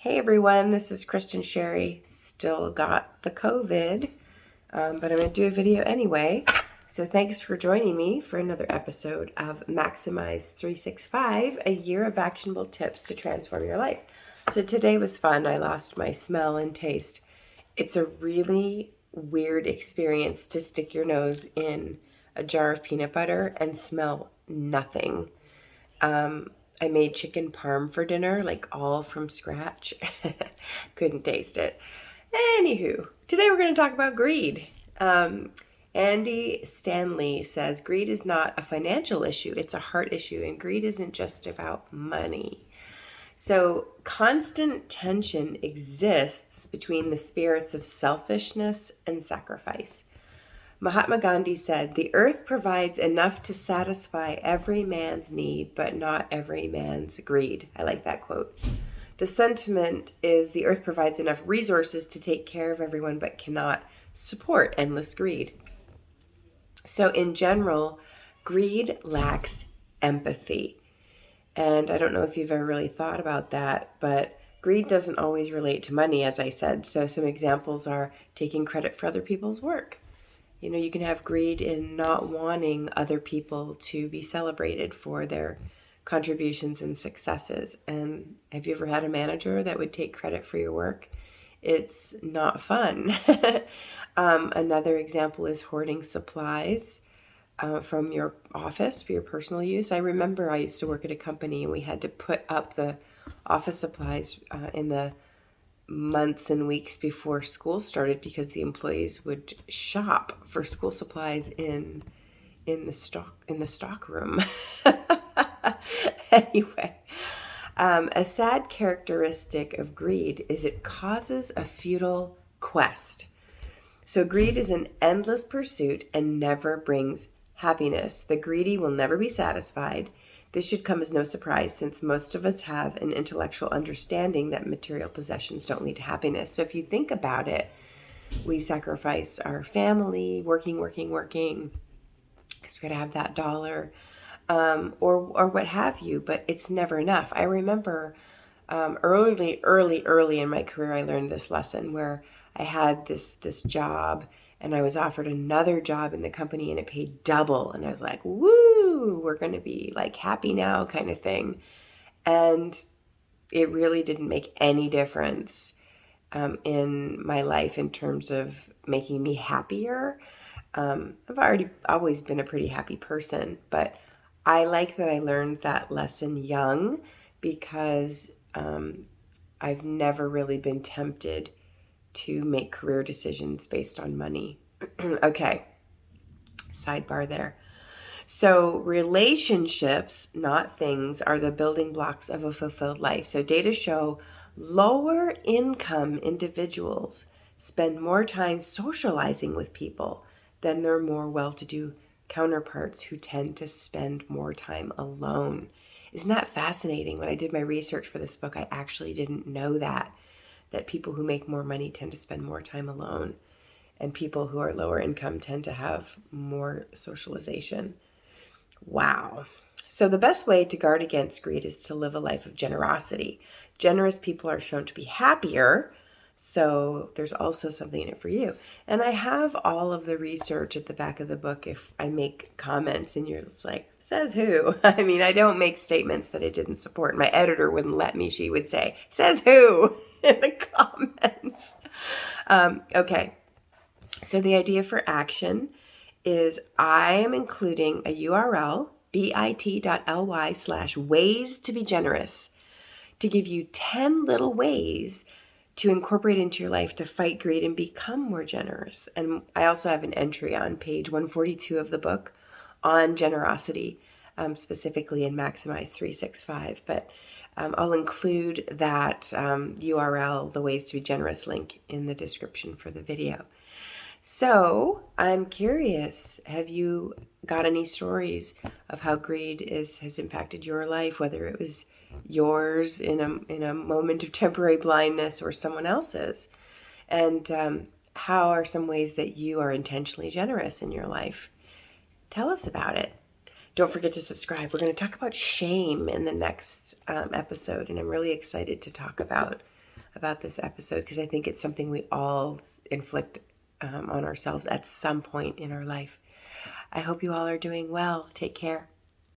Hey everyone, this is Kristin Sherry. Still got the COVID, but I'm going to do a video anyway. So thanks for joining me for another episode of Maximize 365, a year of actionable tips to transform your life. So today was fun. I lost my smell and taste. It's a really weird experience to stick your nose in a jar of peanut butter and smell nothing. I made chicken parm for dinner, like all from scratch. Couldn't taste it. Anywho, today we're going to talk about greed. Andy Stanley says greed is not a financial issue, it's a heart issue, and greed isn't just about money. So constant tension exists between the spirits of selfishness and sacrifice. Mahatma Gandhi said, "The earth provides enough to satisfy every man's need, but not every man's greed." I like that quote. The sentiment is the earth provides enough resources to take care of everyone, but cannot support endless greed. So in general, greed lacks empathy. And I don't know if you've ever really thought about that, but greed doesn't always relate to money, as I said. So some examples are taking credit for other people's work. You know, you can have greed in not wanting other people to be celebrated for their contributions and successes. And have you ever had a manager that would take credit for your work? It's not fun. Another example is hoarding supplies from your office for your personal use. I remember I used to work at a company and we had to put up the office supplies in the months and weeks before school started because the employees would shop for school supplies in the stock room. Anyway, a sad characteristic of greed is it causes a futile quest. So greed is an endless pursuit and never brings happiness. The greedy will never be satisfied. This should come as no surprise since most of us have an intellectual understanding that material possessions don't lead to happiness. So if you think about it, we sacrifice our family, working, because we got to have that dollar, or what have you, but it's never enough. I remember early in my career, I learned this lesson where I had this job and I was offered another job in the company and it paid double. And I was like, woo, we're going to be like happy now kind of thing. And it really didn't make any difference in my life in terms of making me happier. I've always been a pretty happy person, but I like that I learned that lesson young because I've never really been tempted to make career decisions based on money. Okay, sidebar there. So relationships, not things, are the building blocks of a fulfilled life. So data show lower income individuals spend more time socializing with people than their more well-to-do counterparts who tend to spend more time alone. Isn't that fascinating? When I did my research for this book, I actually didn't know that people who make more money tend to spend more time alone, and people who are lower income tend to have more socialization. Wow. So the best way to guard against greed is to live a life of generosity. Generous people are shown to be happier, so there's also something in it for you. And I have all of the research at the back of the book if I make comments and you're just like, says who? I mean, I don't make statements that I didn't support. My editor wouldn't let me. She would say, says who in the comments. Okay. So the idea for action is I am including a URL, bit.ly/ways to be generous, to give you 10 little ways to incorporate into your life to fight greed and become more generous. And I also have an entry on page 142 of the book on generosity, specifically in Maximize 365. But I'll include that URL, the Ways to Be Generous link, in the description for the video. So I'm curious, have you got any stories of how greed has impacted your life, whether it was yours in a moment of temporary blindness or someone else's? And how are some ways that you are intentionally generous in your life? Tell us about it. Don't forget to subscribe. We're going to talk about shame in the next episode, and I'm really excited to talk about about this episode because I think it's something we all inflict on ourselves at some point in our life. I hope you all are doing well. Take care.